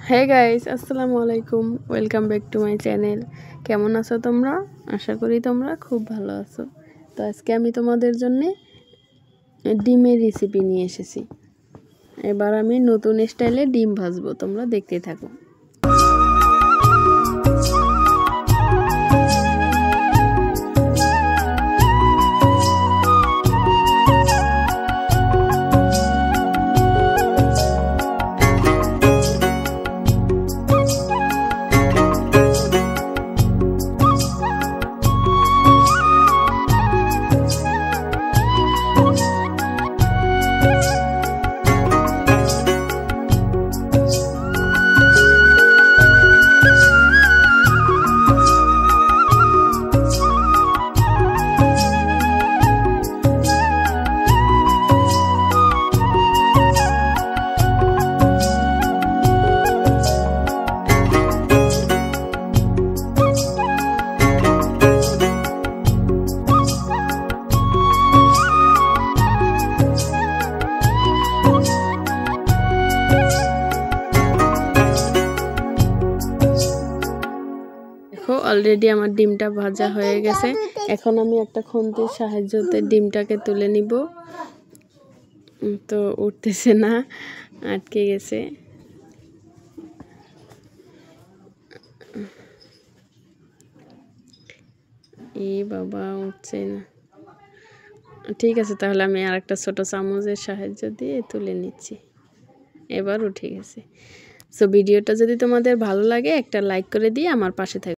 Hey guys, আসসালামু আলাইকুম। Welcome back to my channel. কেমন আছো তোমরা? আশা করি তোমরা খুব ভালো আছো। তো আজকে আমি তোমাদের জন্য ডিমের রেসিপি নিয়ে এসেছি। এবার আমি নতুন স্টাইলে ডিম ভাজবো, তোমরা দেখতে থাকো। অলরেডি আমার ডিমটা ভাজা হয়ে গেছে। এখন আমি একটা খুন্তির সাহায্যে ডিমটাকে তুলে নিব। তো উঠতেছে না, আটকে গেছে। এই বাবা, উঠছে না। ঠিক আছে, তাহলে আমি আর একটা ছোট চামচের সাহায্য দিয়ে তুলে নিচ্ছি। এবার উঠে গেছে। সো ভিডিওটা যদি তোমাদের ভালো লাগে একটা লাইক করে দিয়ে আমার পাশে থাকবে।